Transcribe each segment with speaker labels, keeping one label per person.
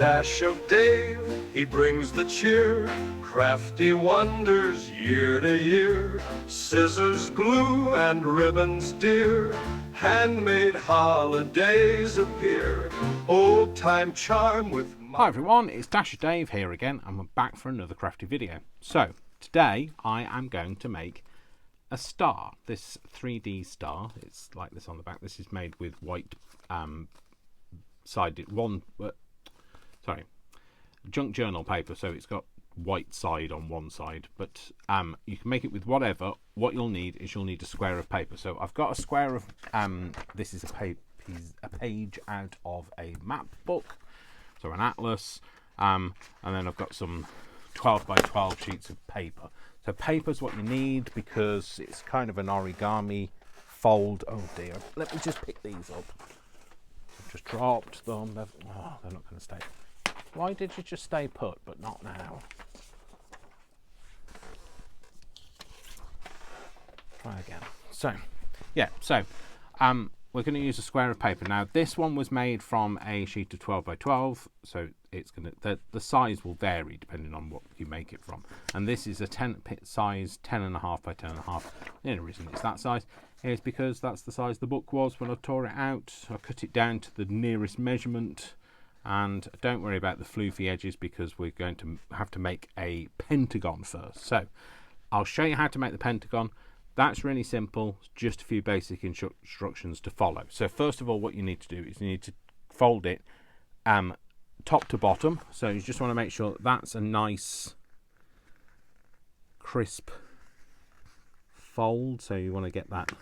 Speaker 1: dash of Dave, he brings the cheer. Crafty wonders year to year. Scissors, glue, and ribbons dear. Handmade holidays appear. Old time charm with...
Speaker 2: Hi everyone, it's Dash of Dave here again, and we're back for another crafty video. So, today I am going to make a star. This 3D star, it's like this on the back. This is made with white junk journal paper, so it's got white side on one side, but you can make it with whatever. What you'll need is a square of paper. So I've got a square of this is a page out of a map book, so an atlas, and then I've got some 12 by 12 sheets of paper. So paper's what you need because it's kind of an origami fold. Oh dear, let me just pick these up. I've just dropped them. They're not going to stay. Why did you just stay put, but not now? Try again. So, yeah, we're going to use a square of paper. Now, this one was made from a sheet of 12 by 12, so it's going to the size will vary depending on what you make it from. And this is a size 10.5 by 10.5. The only reason it's that size is because that's the size the book was when I tore it out. I cut it down to the nearest measurement. And don't worry about the floofy edges because we're going to have to make a pentagon first. So I'll show you how to make the pentagon. That's really simple, just a few basic instructions to follow. So first of all, what you need to do is you need to fold it top to bottom. So you just want to make sure that that's a nice crisp fold. So you want to get that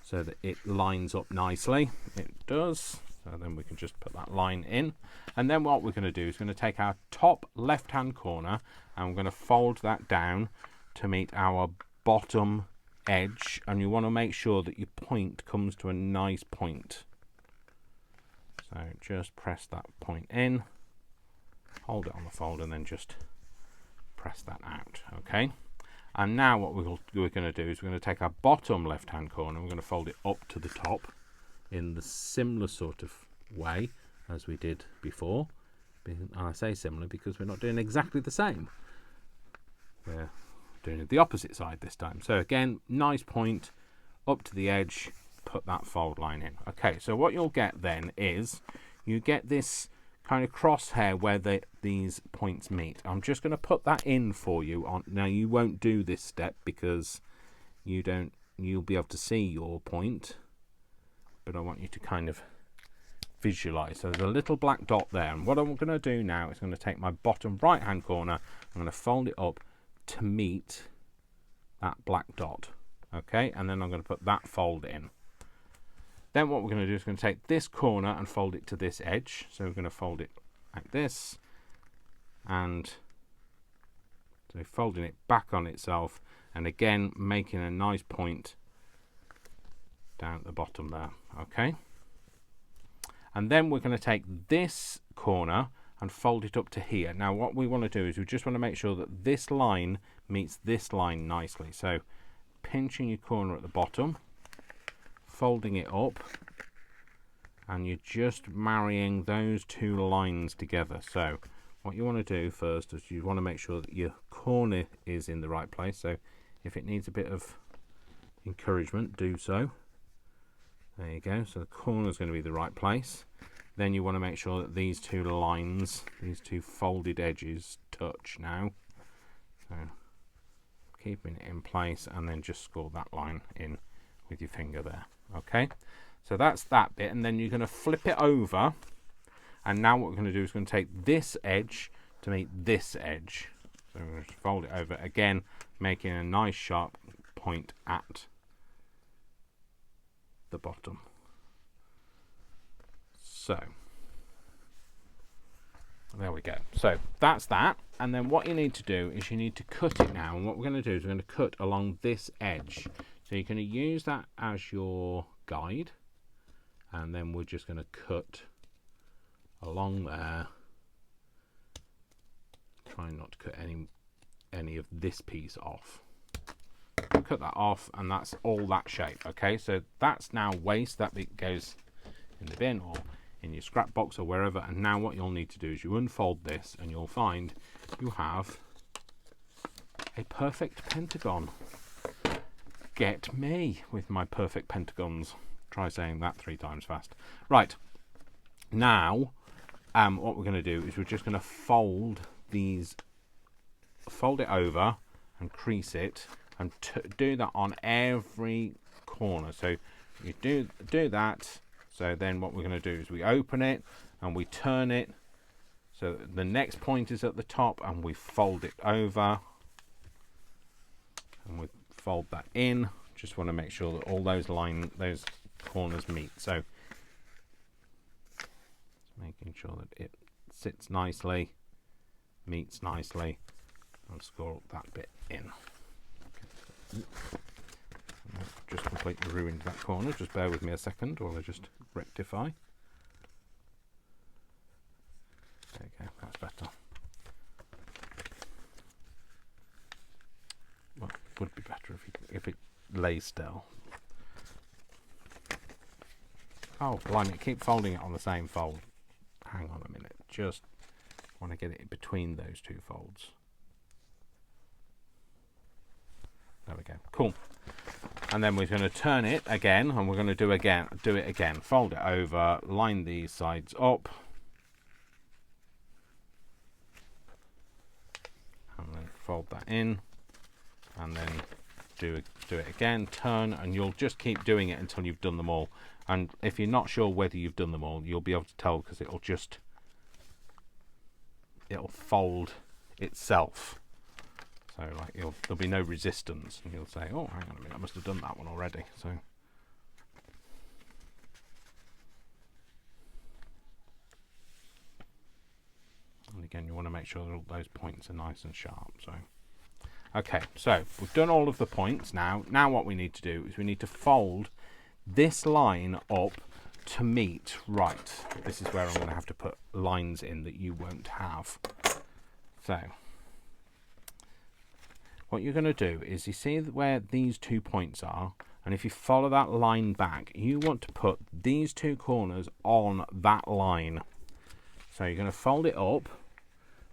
Speaker 2: so that it lines up nicely. It does. So then we can just put that line in. And then what we're going to do is we're going to take our top left-hand corner and we're going to fold that down to meet our bottom edge. And you want to make sure that your point comes to a nice point. So just press that point in, hold it on the fold, and then just press that out. Okay. And now what we're going to do is we're going to take our bottom left-hand corner and we're going to fold it up to the top in the similar sort of way as we did before. And I say similar because we're not doing exactly the same. We're doing it the opposite side this time. So again, nice point up to the edge, put that fold line in. Okay, so what you'll get then is you get this kind of crosshair where these points meet. I'm just going to put that in for you. Now you won't do this step because you'll be able to see your point, but I want you to kind of visualize. So there's a little black dot there, and what I'm going to do now is going to take my bottom right hand corner, I'm going to fold it up to meet that black dot. Okay, and then I'm going to put that fold in. Then what we're going to do is going to take this corner and fold it to this edge. So we're going to fold it like this, and so folding it back on itself, and again making a nice point down at the bottom there. Okay, and then we're going to take this corner and fold it up to here. Now what we want to do is we just want to make sure that this line meets this line nicely. So pinching your corner at the bottom, folding it up, and you're just marrying those two lines together. So what you want to do first is you want to make sure that your corner is in the right place. So if it needs a bit of encouragement, do so. There you go. So the corner is going to be the right place. Then you want to make sure that these two lines, these two folded edges, touch now. So keeping it in place, and then just score that line in with your finger there. Okay, so that's that bit, and then you're going to flip it over, and now what we're going to do is going to take this edge to meet this edge. So we're going to fold it over again, making a nice sharp point at the bottom. So there we go. So that's that, and then what you need to do is you need to cut it now, and what we're going to do is we're going to cut along this edge. So you're going to use that as your guide, and then we're just going to cut along there, trying not to cut any of this piece off. Cut that off, and that's all that shape. Okay, so that's now waste. That bit goes in the bin, or in your scrap box or wherever. And now what you'll need to do is you unfold this and you'll find you have a perfect pentagon. Get me with my perfect pentagons. Try saying that 3 times fast. Right, now what we're going to do is we're just going to fold it over and crease it, and do that on every corner. So you do that. So then what we're going to do is we open it and we turn it so the next point is at the top, and we fold it over and we fold that in. Just want to make sure that all those corners meet. So making sure that it sits nicely, meets nicely, and score up that bit in. Okay. Just completely ruined that corner. Just bear with me a second while I just rectify. There you go, that's better. Well, it would be better if it lay still. Oh, blimey, keep folding it on the same fold. Hang on a minute, just want to get it between those 2 folds. There we go, cool. And then we're going to turn it again, and we're going to do it again. Fold it over, line these sides up, and then fold that in, and then do it again, turn, and you'll just keep doing it until you've done them all. And if you're not sure whether you've done them all, you'll be able to tell because it'll fold itself. So like there'll be no resistance, and you'll say, oh, hang on a minute, I must have done that one already. So and again, you want to make sure that all those points are nice and sharp. So okay, so we've done all of the points now. Now what we need to do is we need to fold this line up to meet right. This is where I'm going to have to put lines in that you won't have. So what you're going to do is, you see where these 2 points are, and if you follow that line back, you want to put these 2 corners on that line. So you're going to fold it up.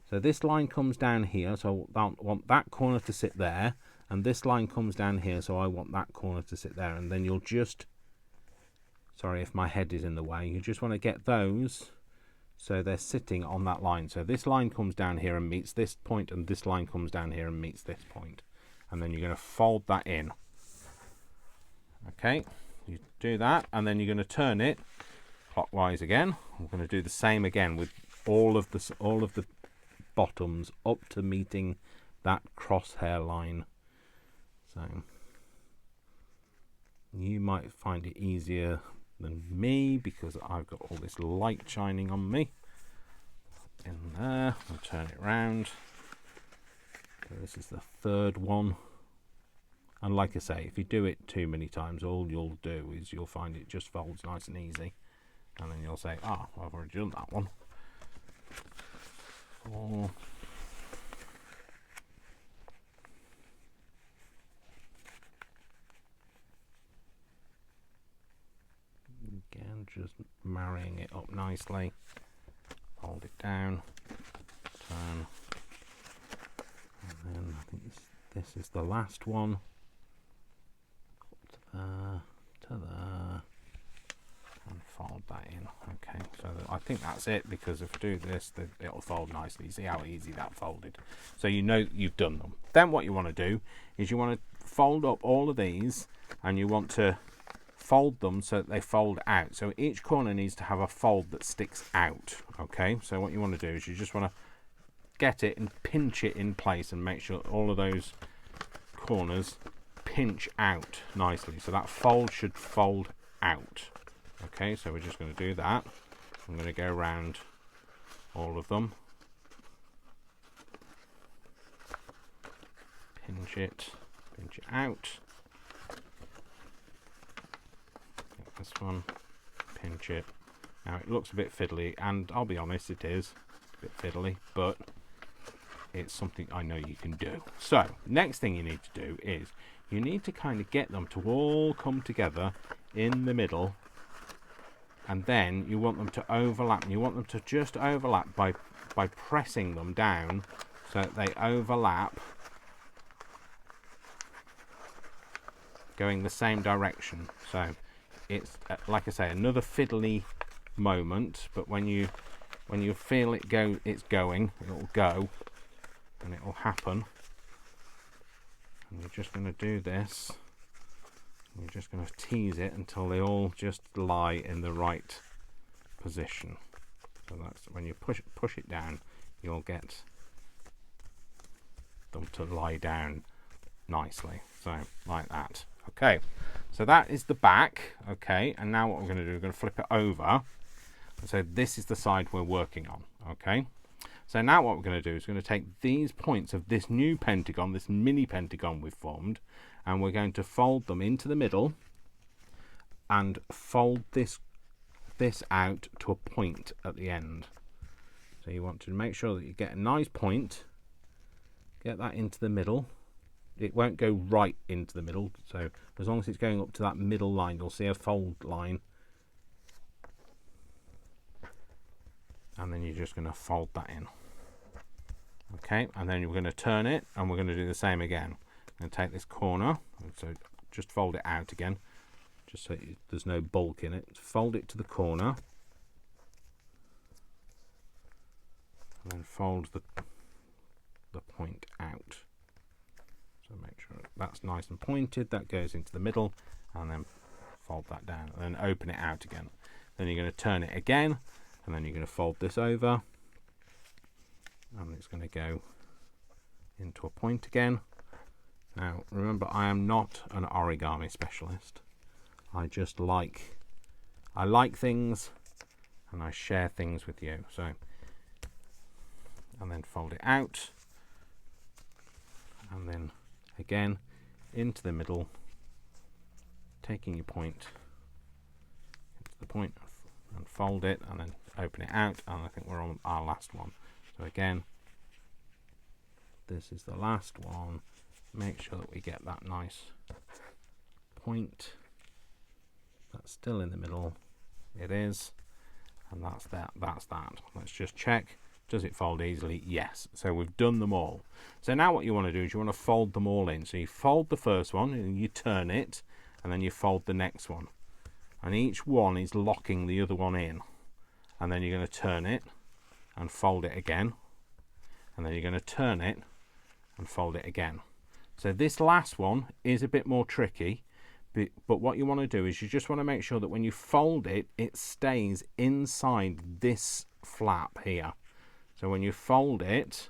Speaker 2: So this line comes down here, so I want that corner to sit there, and this line comes down here, so I want that corner to sit there. And then you'll just, sorry if my head is in the way, you just want to get those so they're sitting on that line. So this line comes down here and meets this point, and this line comes down here and meets this point. And then you're going to fold that in. Okay, you do that, and then you're going to turn it clockwise again. We're going to do the same again with all of the bottoms up to meeting that crosshair line. So you might find it easier than me because I've got all this light shining on me. In there, I'll turn it round. So this is the 3rd one, and like I say, if you do it too many times, all you'll do is you'll find it just folds nice and easy, and then you'll say, well, I've already done that one. 4. Again, just marrying it up nicely. Hold it down, turn, and then I think this is the last one. To there, and fold that in. Okay, so I think that's it, because if I do this, it'll fold nicely. See how easy that folded? So you know you've done them. Then what you want to do is you want to fold up all of these, and you want to fold them so that they fold out. So each corner needs to have a fold that sticks out. Okay, so what you want to do is you just want to get it and pinch it in place and make sure all of those corners pinch out nicely. So that fold should fold out. Okay, so we're just going to do that. I'm going to go around all of them. Pinch it out. This one, pinch it. Now it looks a bit fiddly, and I'll be honest, it is a bit fiddly, but it's something I know you can do. So next thing you need to do is you need to kind of get them to all come together in the middle and then you want them to overlap, and you want them to just overlap by pressing them down so that they overlap going the same direction. So it's like I say, another fiddly moment, but when you feel it go, it's going, it'll go and it will happen. And you're just going to do this. You're just going to tease it until they all just lie in the right position. So that's when you push it down, you'll get them to lie down nicely. So like that. Okay, so that is the back. Okay, and now what we're going to do, we're going to flip it over. So this is the side we're working on. Okay, so now what we're going to do is we're going to take these points of this new pentagon, this mini pentagon we've formed, and we're going to fold them into the middle and fold this out to a point at the end. So you want to make sure that you get a nice point, get that into the middle. It won't go right into the middle, so as long as it's going up to that middle line, you'll see a fold line, and then you're just going to fold that in. Okay, and then we're going to turn it, and we're going to do the same again. I'm going to take this corner, so just fold it out again, just so there's no bulk in it. Fold it to the corner, and then fold the point out. So make sure that's nice and pointed, that goes into the middle, and then fold that down, and then open it out again. Then you're going to turn it again, and then you're going to fold this over, and it's going to go into a point again. Now remember, I am not an origami specialist. I just like things, and I share things with you. So, and then fold it out, and then again into the middle, taking your point into the point and fold it, and then open it out, and I think we're on our last one. So again, this is the last one. Make sure that we get that nice point. That's still in the middle. It is, and that's that. Let's just check. Does it fold easily? Yes. So we've done them all. So now what you want to do is you want to fold them all in. So you fold the first one, and you turn it, and then you fold the next one. And each one is locking the other one in. And then you're going to turn it and fold it again. And then you're going to turn it and fold it again. So this last one is a bit more tricky. But what you want to do is you just want to make sure that when you fold it, it stays inside this flap here. So when you fold it,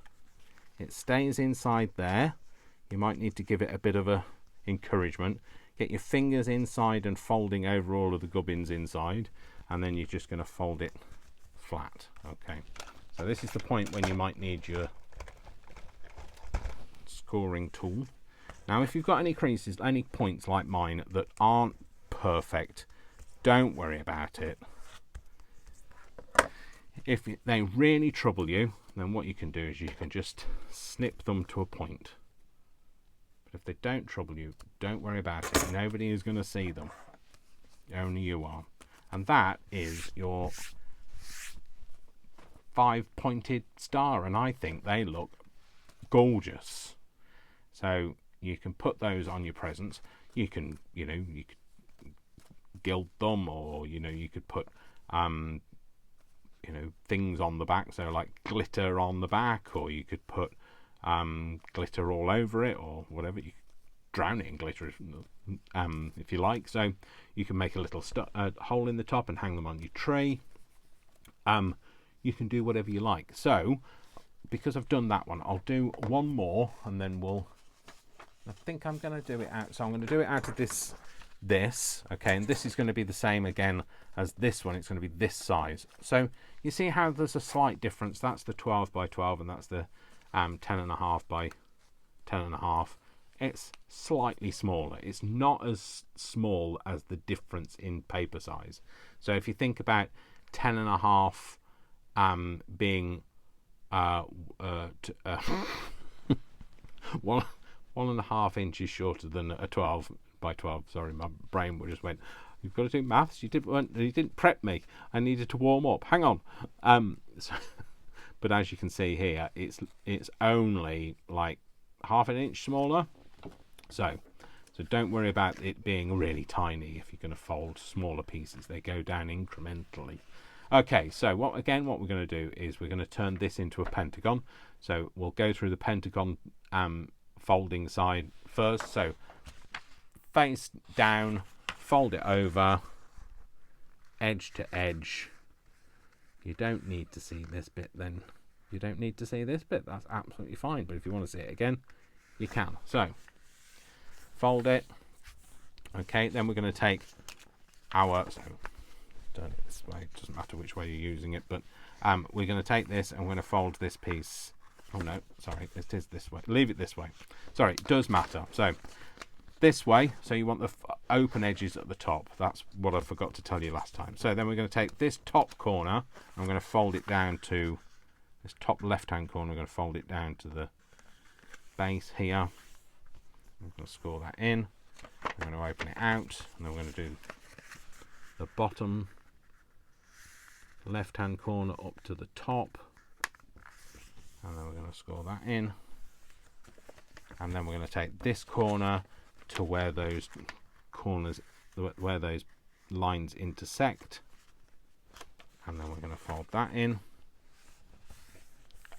Speaker 2: it stays inside there. You might need to give it a bit of a encouragement. Get your fingers inside and folding over all of the gubbins inside, and then you're just going to fold it flat. Okay, so this is the point when you might need your scoring tool. Now if you've got any creases, any points like mine that aren't perfect, don't worry about it. If they really trouble you, then what you can do is you can just snip them to a point. But if they don't trouble you, don't worry about it. Nobody is going to see them. Only you are. And that is your 5-pointed star, and I think they look gorgeous. So you can put those on your presents. You can, you could gild them, or you could put things on the back, so like glitter on the back, or you could put glitter all over it, or whatever. You could drown it in glitter if you like. So you can make a little hole in the top and hang them on your tree. You can do whatever you like. So because I've done that one, I'll do one more, and then I think I'm going to do it out. So I'm going to do it out of this. Okay, and this is going to be the same again as this one. It's going to be this size. So you see how there's a slight difference. That's the 12 by 12, and that's the 10.5 by 10.5. It's slightly smaller. It's not as small as the difference in paper size. So if you think about 10.5 being 1.5 inches shorter than a 12 by 12. Sorry, my brain just went. You've got to do maths. You didn't prep me. I needed to warm up. Hang on. So, but as you can see here, it's only like half an inch smaller. So don't worry about it being really tiny if you're going to fold smaller pieces. They go down incrementally. Okay, so what we're going to do is we're going to turn this into a pentagon. So we'll go through the pentagon folding side first. So face down, fold it over, edge to edge. You don't need to see this bit then. You don't need to see this bit. That's absolutely fine. But if you want to see it again, you can. So fold it. Okay, then we're going to take our, so turn it this way, it doesn't matter which way you're using it, but we're going to take this and we're going to fold this piece. Oh no, sorry, it is this way. Leave it this way. Sorry, it does matter. So this way, so you want the open edges at the top. That's what I forgot to tell you last time. So then we're going to take this top corner, I'm going to fold it down to this top left hand corner. I'm going to fold it down to the base here. I'm going to score that in. I'm going to open it out, and then we're going to do the bottom left hand corner up to the top, and then we're going to score that in, and then we're going to take this corner to where those corners, where those lines intersect, and then we're going to fold that in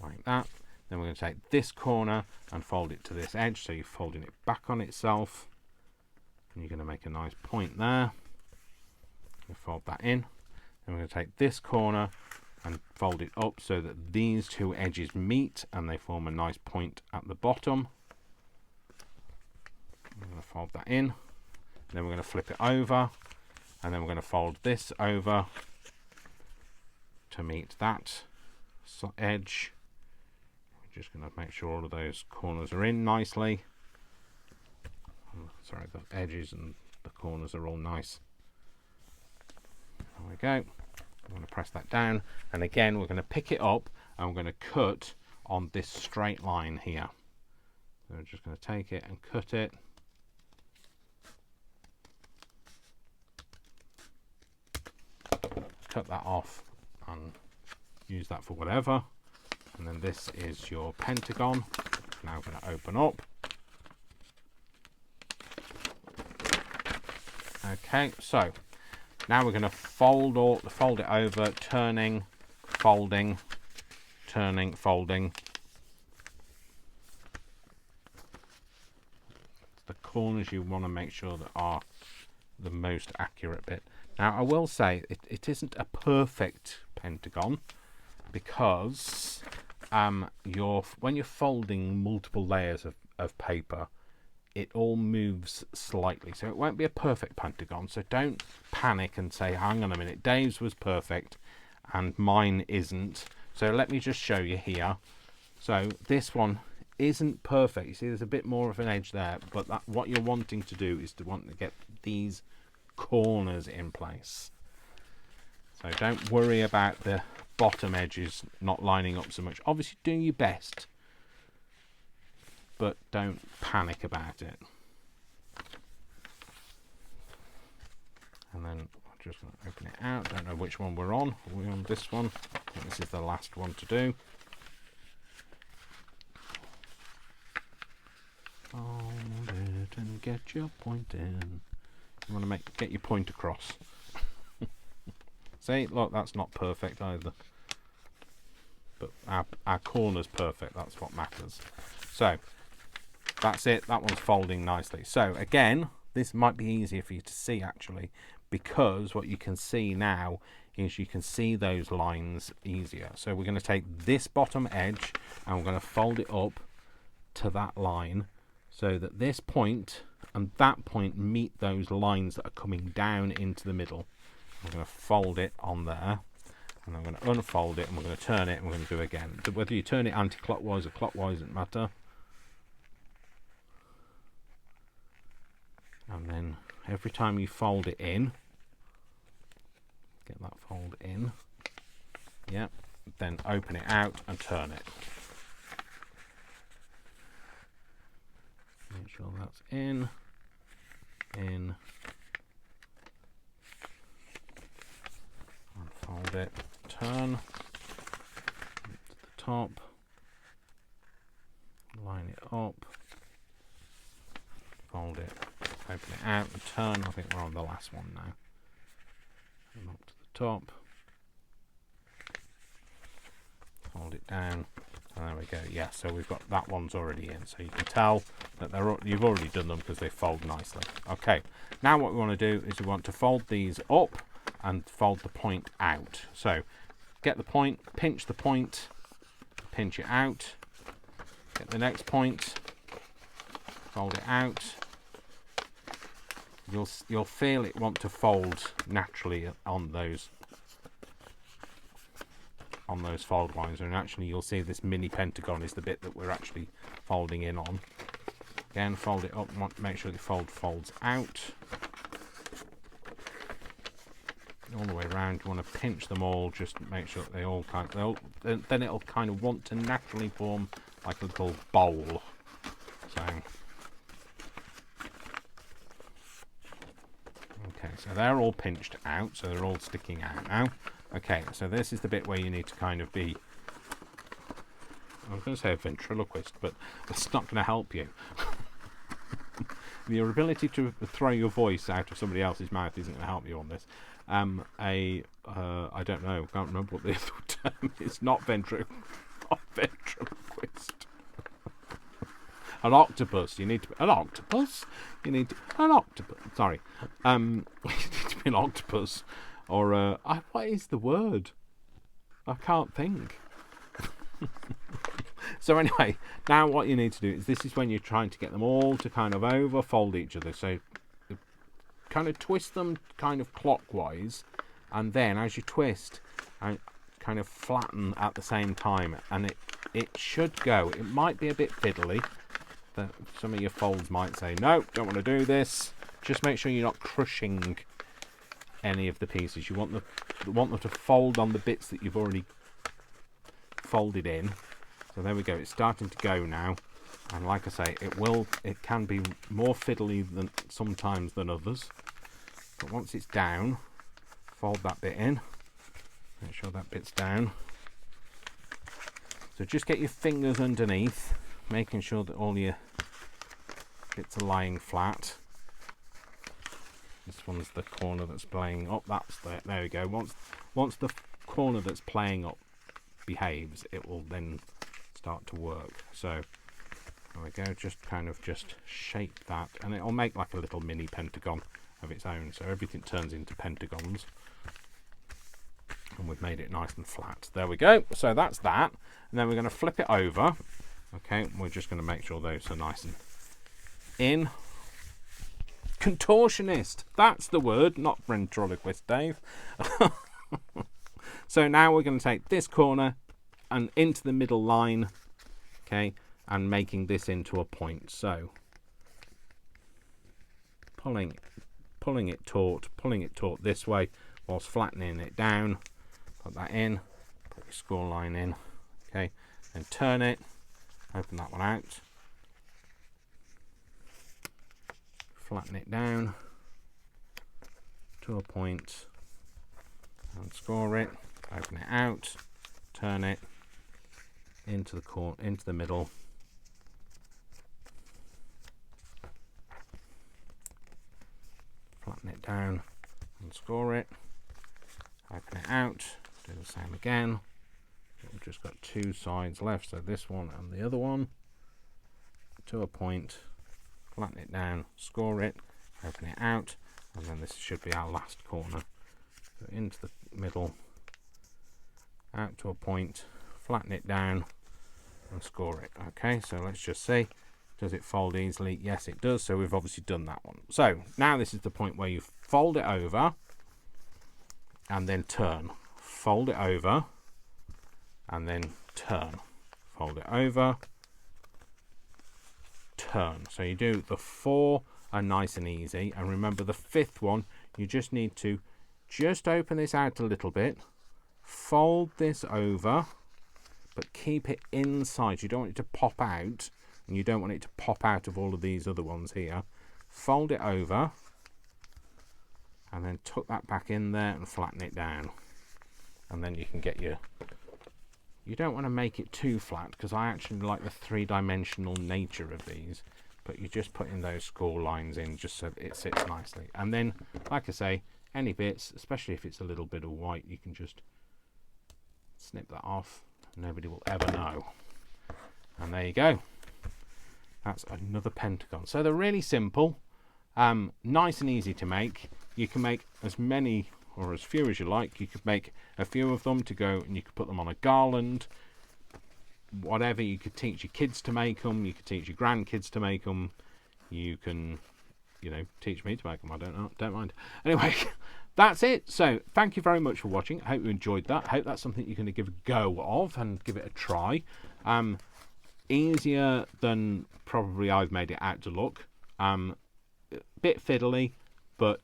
Speaker 2: like that. Then we're going to take this corner and fold it to this edge, so you're folding it back on itself, and you're going to make a nice point there. We'll fold that in. Then we're going to take this corner and fold it up so that these two edges meet and they form a nice point at the bottom. I'm going to fold that in. Then we're going to flip it over, and then we're going to fold this over to meet that edge. We're just going to make sure all of those corners are in nicely. Sorry, the edges and the corners are all nice. There we go. I'm going to press that down, and again we're going to pick it up and we're going to cut on this straight line here. So we're just going to take it and cut it. Cut that off and use that for whatever. And then this is your pentagon. Now going to open up. Okay, so now we're going to fold it over, turning, folding, turning, folding. The corners you want to make sure that are the most accurate bit. Now I will say it isn't a perfect pentagon, because when you're folding multiple layers of paper, it all moves slightly, so it won't be a perfect pentagon. So don't panic and say, hang on a minute, Dave's was perfect and mine isn't. So let me just show you here. So this one isn't perfect. You see there's a bit more of an edge there, but what you're wanting to do is to get these corners in place. So don't worry about the bottom edges not lining up so much. Obviously do your best, but don't panic about it. And then I'm just going to open it out. Don't know which one we're on. Are we on this one? I think this is the last one to do. Fold it and get your point in. You want to get your point across. See, look, that's not perfect either. But our corner's perfect. That's what matters. So that's it. That one's folding nicely. So again, this might be easier for you to see actually, because what you can see now is you can see those lines easier. So we're going to take this bottom edge and we're going to fold it up to that line so that this point and that point meet those lines that are coming down into the middle. I'm going to fold it on there, and I'm going to unfold it, and we're going to turn it, and we're going to do it again. Whether you turn it anti-clockwise or clockwise doesn't matter. And then every time you fold it in, get that fold in, yeah, then open it out and turn it. Make sure that's in, fold it, turn to the top, line it up, fold it, open it out and turn. I think we're on the last one now. And up to the top, fold it down, and there we go. Yeah, so we've got that one's already in, so you can tell that you've already done them because they fold nicely. Okay, now what we want to do is we want to fold these up and fold the point out. So get the point, pinch the point, pinch it out, get the next point, fold it out. You'll feel it want to fold naturally on those fold lines, and actually you'll see this mini pentagon is the bit that we're actually folding in on. Again, fold it up, make sure the folds out all the way around. You want to pinch them all, just to make sure that they all then it'll kind of want to naturally form like a little bowl. So okay, so they're all pinched out, so they're all sticking out now. Okay, so this is the bit where you need to kind of be, I was going to say a ventriloquist, but it's not going to help you. Your ability to throw your voice out of somebody else's mouth isn't going to help you on this. I don't know, can't remember what the other term is. Not ventriloquist. An octopus. You need to be an octopus. You need to, an octopus. Sorry, you need to be an octopus, or what is the word? I can't think. So anyway, now what you need to do is, this is when you're trying to get them all to kind of overfold each other. So kind of twist them kind of clockwise, and then as you twist, kind of flatten at the same time, and it should go. It might be a bit fiddly. Some of your folds might say, no, don't want to do this. Just make sure you're not crushing any of the pieces. You want them to fold on the bits that you've already folded in. So there we go, it's starting to go now, and like I say, it can be more fiddly than sometimes than others, but once it's down, fold that bit in, make sure that bit's down. So just get your fingers underneath, making sure that all your bits are lying flat. This one's the corner that's playing up. That's there we go. Once the corner that's playing up behaves, it will then start to work. So there we go, just shape that, and it'll make like a little mini pentagon of its own, so everything turns into pentagons, and we've made it nice and flat. There we go, so that's that, and then we're going to flip it over. Okay, we're just going to make sure those are nice and in. Contortionist, that's the word, not ventriloquist, Dave. So now we're going to take this corner and into the middle line, okay, and making this into a point. So pulling it taut this way whilst flattening it down. Put that in, put your score line in, okay, and turn it, open that one out, flatten it down to a point and score it, open it out, turn it into the corner, into the middle, flatten it down and score it, open it out, do the same again. We've just got two sides left, so this one and the other one, to a point, flatten it down, score it, open it out, and then this should be our last corner. So into the middle, out to a point, flatten it down and score it. Okay, so let's just see, does it fold easily? Yes, it does. So we've obviously done that one. So now this is the point where you fold it over and then turn, fold it over and then turn, fold it over, turn. So you do the 4 are nice and easy, and remember the 5th one, you just need to just open this out a little bit, fold this over, but keep it inside. You don't want it to pop out, and you don't want it to pop out of all of these other ones here. Fold it over and then tuck that back in there and flatten it down. and then you can get your, you don't want to make it too flat because I actually like the three-dimensional nature of these, but you're just putting those score lines in just so it sits nicely. And then, like I say, any bits, especially if it's a little bit of white, you can just snip that off. Nobody will ever know. And there you go. That's another pentagon. So they're really simple, nice and easy to make. You can make as many or as few as you like. You could make a few of them to go, and you could put them on a garland. Whatever, you could teach your kids to make them. You could teach your grandkids to make them. You can, you know, teach me to make them. I don't mind. Anyway, that's it. So thank you very much for watching. I hope you enjoyed that. I hope that's something you're going to give a go of and give it a try. Easier than probably I've made it out to look. Bit fiddly, but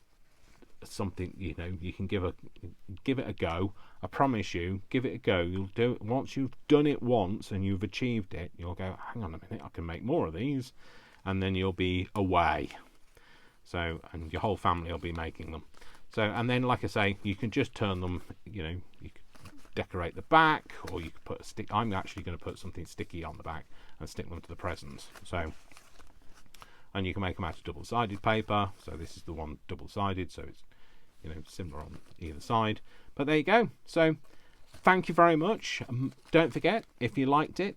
Speaker 2: something, you know, you can give it a go. I promise you, give it a go. You'll do it once you've done it once and you've achieved it. You'll go, hang on a minute, I can make more of these, and then you'll be away. So, and your whole family will be making them. So, and then, like I say, you can just turn them. You know, you can decorate the back, or you can put a stick. I'm actually going to put something sticky on the back and stick them to the presents. So. And you can make them out of double-sided paper. So this is the one double-sided, so it's, you know, similar on either side. But there you go. So thank you very much. Don't forget, if you liked it,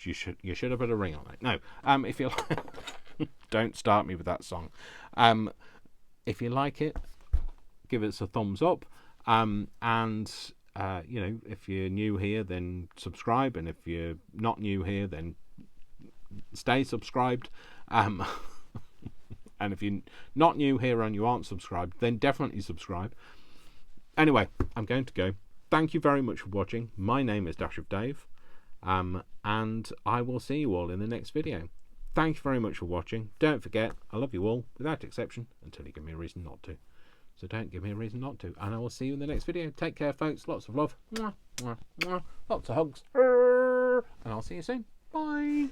Speaker 2: you should have put a ring on it. No, if you don't start me with that song. If you like it, give us a thumbs up. You know, if you're new here, then subscribe, and if you're not new here, then stay subscribed. And if you're not new here and you aren't subscribed, then definitely subscribe. Anyway, I'm going to go. Thank you very much for watching. My name is Dash of Dave, and I will see you all in the next video. Thank you very much for watching. Don't forget, I love you all, without exception, until you give me a reason not to. So don't give me a reason not to. And I will see you in the next video. Take care, folks. Lots of love. Mwah, mwah, mwah. Lots of hugs. And I'll see you soon. Bye.